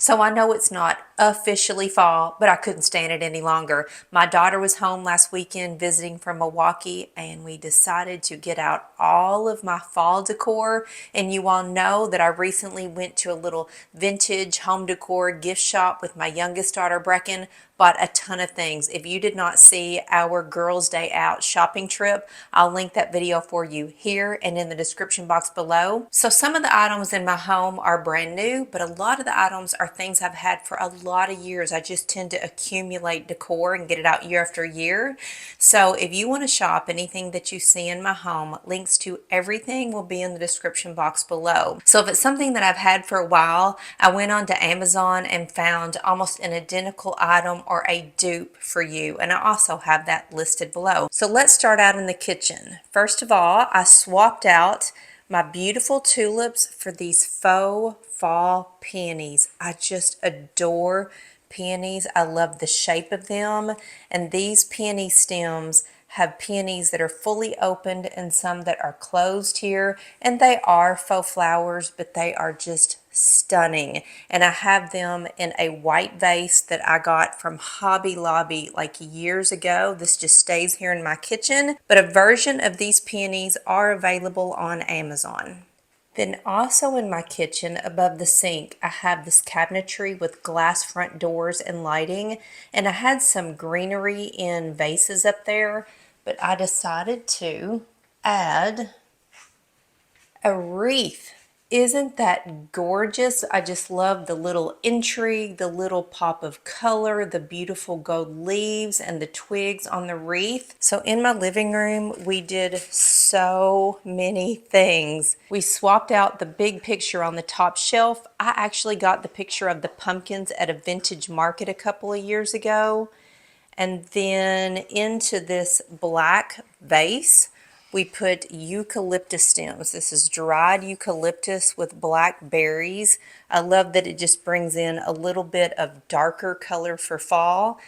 So I know it's not officially fall, but I couldn't stand it any longer. My daughter was home last weekend visiting from Milwaukee, and we decided to get out all of my fall decor. And you all know that I recently went to a little vintage home decor gift shop with my youngest daughter, Brecken. Bought a ton of things. If you did not see our Girls Day Out shopping trip, I'll link that video for you here and in the description box below. So some of the items in my home are brand new, but a lot of the items are things I've had for a lot of years. I just tend to accumulate decor and get it out year after year. So if you want to shop anything that you see in my home, links to everything will be in the description box below. So if it's something that I've had for a while, I went on to Amazon and found almost an identical item or a dupe for you, and I also have that listed below. So let's start out in the kitchen. First of all, I swapped out my beautiful tulips for these faux fall peonies. I just adore peonies. I love the shape of them, and these peony stems have peonies that are fully opened and some that are closed here, and they are faux flowers, but they are just stunning. And I have them in a white vase that I got from Hobby Lobby like years ago. This just stays here in my kitchen, but a version of these peonies are available on Amazon. Then also in my kitchen above the sink, I have this cabinetry with glass front doors and lighting, and I had some greenery in vases up there, but I decided to add a wreath. Isn't that gorgeous? I just love the little intrigue, the little pop of color, the beautiful gold leaves and the twigs on the wreath. So in my living room, we did so many things. We swapped out the big picture on the top shelf. I actually got the picture of the pumpkins at a vintage market a couple of years ago. And then into this black vase, we put eucalyptus stems. This is dried eucalyptus with black berries. I love that it just brings in a little bit of darker color for fall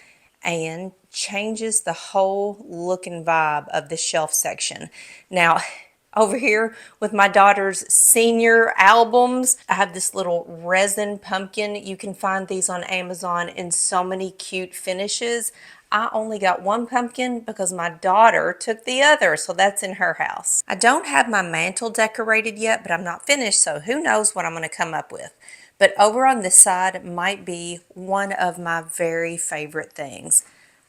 and changes the whole look and vibe of the shelf section. Now, over here with my daughter's senior albums, I have this little resin pumpkin. You can find these on Amazon in so many cute finishes. I only got one pumpkin because my daughter took the other, so that's in her house. I don't have my mantle decorated yet, but I'm not finished, so who knows what I'm going to come up with. But over on this side might be one of my very favorite things.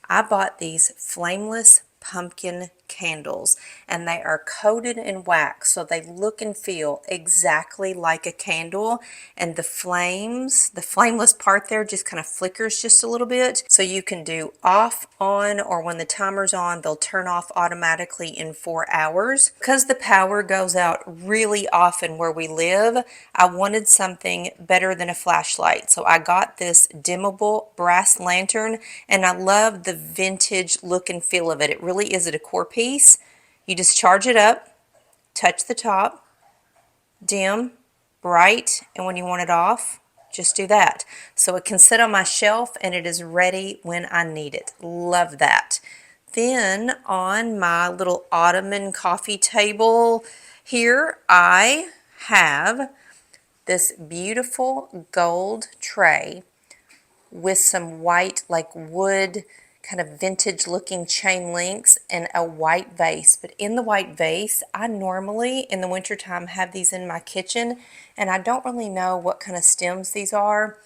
I bought these flameless pumpkin candles, and they are coated in wax, so they look and feel exactly like a candle. And the flames, the flameless part there just kind of flickers just a little bit, so you can do off, on, or when the timer's on, they'll turn off automatically in 4 hours. Because the power goes out really often where we live, I wanted something better than a flashlight, so I got this dimmable brass lantern, and I love the vintage look and feel of it. It really is a decor piece. You just charge it up, touch the top, dim, bright, and when you want it off, just do that. So it can sit on my shelf and it is ready when I need it. Love that. Then on my little ottoman coffee table here, I have this beautiful gold tray with some white, like wood, kind of vintage looking chain links and a white vase. But in the white vase, I normally in the wintertime have these in my kitchen, and I don't really know what kind of stems these are,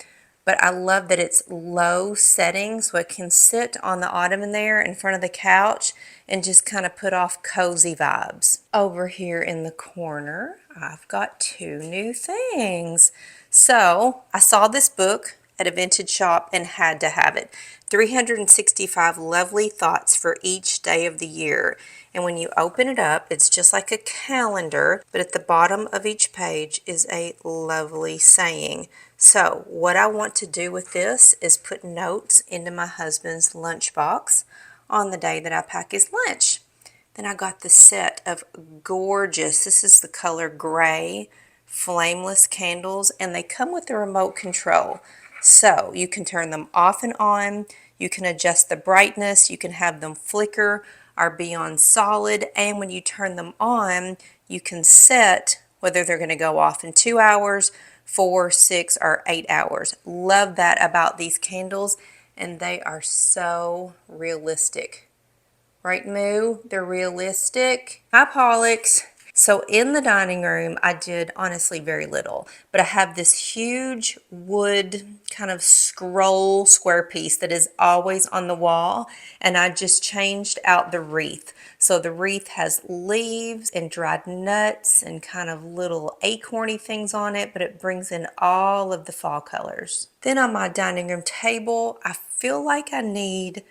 but I love that it's low setting, so it can sit on the ottoman there in front of the couch and just kind of put off cozy vibes. Over here in the corner, I've got two new things. So I saw this book at a vintage shop and had to have it. 365 lovely thoughts for each day of the year. And when you open it up, it's just like a calendar, but at the bottom of each page is a lovely saying. So what I want to do with this is put notes into my husband's lunchbox on the day that I pack his lunch. Then I got the set of gorgeous, this is the color gray, flameless candles, and they come with a remote control. So you can turn them off and on, you can adjust the brightness, you can have them flicker or be on solid, and when you turn them on, you can set whether they're going to go off in 2 hours, 4, 6, or 8 hours. Love that about these candles, and they are so realistic. Right, Moo? They're realistic. Hi, Pollux. So in the dining room, I did honestly very little, but I have this huge wood kind of scroll square piece that is always on the wall, and I just changed out the wreath. So the wreath has leaves and dried nuts and kind of little acorny things on it, but it brings in all of the fall colors. Then on my dining room table, I feel like I need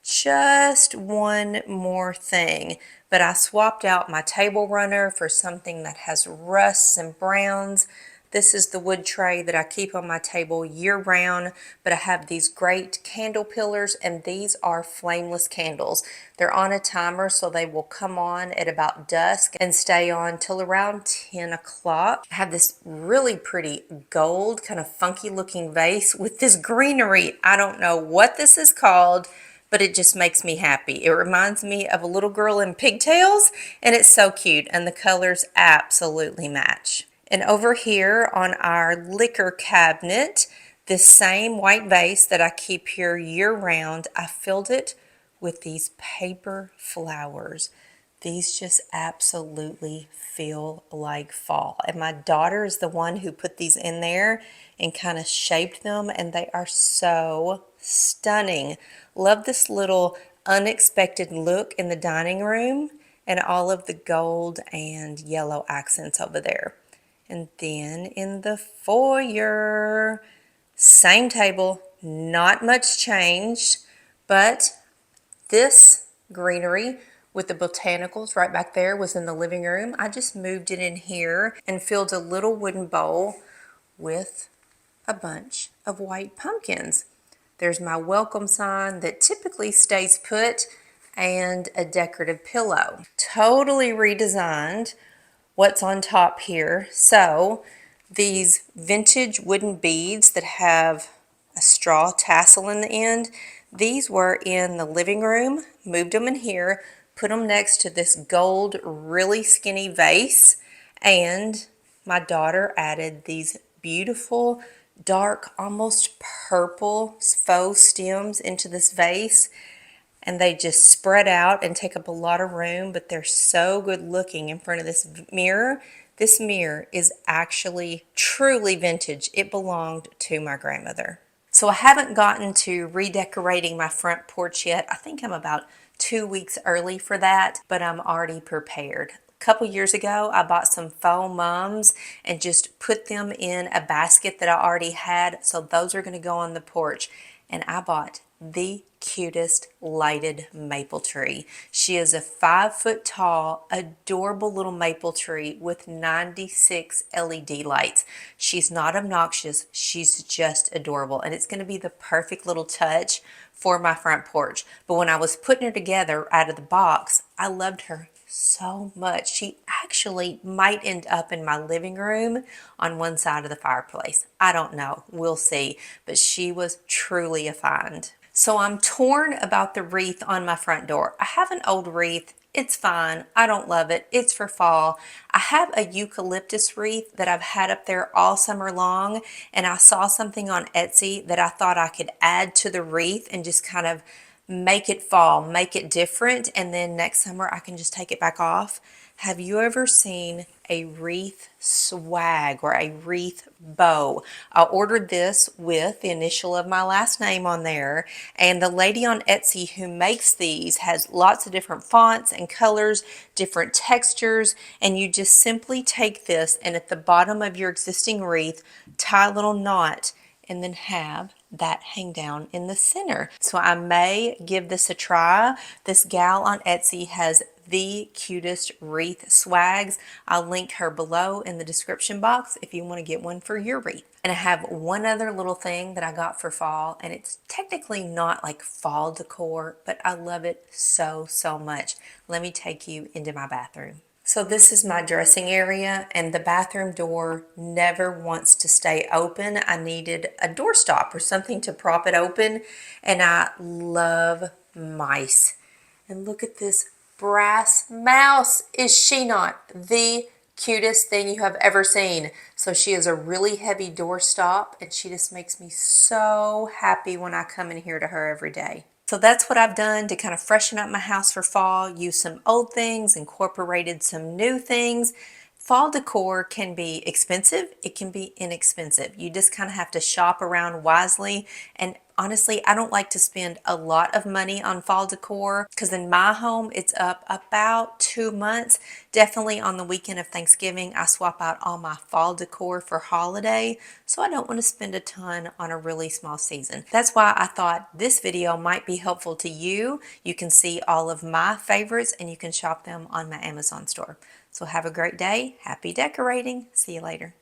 just one more thing, but I swapped out my table runner for something that has rusts and browns. This is the wood tray that I keep on my table year round, but I have these great candle pillars, and these are flameless candles. They're on a timer, so they will come on at about dusk and stay on till around 10 o'clock. I have this really pretty gold, kind of funky looking vase with this greenery. I don't know what this is called, but it just makes me happy. It reminds me of a little girl in pigtails, and it's so cute, and the colors absolutely match. And over here on our liquor cabinet, this same white vase that I keep here year round, I filled it with these paper flowers. These just absolutely feel like fall. And my daughter is the one who put these in there and kind of shaped them, and they are so stunning. Love this little unexpected look in the dining room and all of the gold and yellow accents over there. And then in the foyer, same table, not much changed, but this greenery with the botanicals right back there was in the living room. I just moved it in here and filled a little wooden bowl with a bunch of white pumpkins. There's my welcome sign that typically stays put and a decorative pillow. Totally redesigned what's on top here. So these vintage wooden beads that have a straw tassel in the end, these were in the living room, moved them in here, put them next to this gold, really skinny vase, and my daughter added these beautiful, dark, almost purple faux stems into this vase, and they just spread out and take up a lot of room, but they're so good looking in front of this mirror. This mirror is actually truly vintage. It belonged to my grandmother. So I haven't gotten to redecorating my front porch yet. I think I'm about 2 weeks early for that, but I'm already prepared. A couple years ago, I bought some faux mums and just put them in a basket that I already had. So those are going to go on the porch. And I bought the cutest lighted maple tree. She is a 5-foot tall, adorable little maple tree with 96 LED lights. She's not obnoxious. She's just adorable. And it's going to be the perfect little touch for my front porch. But when I was putting her together out of the box, I loved her so much. She actually might end up in my living room on one side of the fireplace. I don't know. We'll see. But she was truly a find. So I'm torn about the wreath on my front door. I have an old wreath. It's fine. I don't love it. It's for fall. I have a eucalyptus wreath that I've had up there all summer long, and I saw something on Etsy that I thought I could add to the wreath and just kind of make it fall, make it different, and then next summer I can just take it back off. Have you ever seen a wreath swag or a wreath bow? I ordered this with the initial of my last name on there, and the lady on Etsy who makes these has lots of different fonts and colors, different textures, and you just simply take this and at the bottom of your existing wreath, tie a little knot and then have that hang down in the center. So I may give this a try. This gal on Etsy has the cutest wreath swags. I'll link her below in the description box if you want to get one for your wreath. And I have one other little thing that I got for fall, and it's technically not like fall decor, but I love it so, so much. Let me take you into my bathroom. So this is my dressing area, and the bathroom door never wants to stay open. I needed a doorstop or something to prop it open, and I love mice. And look at this brass mouse. Is she not the cutest thing you have ever seen. So she is a really heavy doorstop, and she just makes me so happy when I come in here to her every day. So that's what I've done to kind of freshen up my house for fall. Use some old things, incorporated some new things. Fall decor can be expensive, it can be inexpensive. You just kind of have to shop around wisely. And honestly, I don't like to spend a lot of money on fall decor because in my home it's up about 2 months. Definitely on the weekend of Thanksgiving, I swap out all my fall decor for holiday, so I don't want to spend a ton on a really small season. That's why I thought this video might be helpful to you. You can see all of my favorites and you can shop them on my Amazon store. So have a great day. Happy decorating. See you later.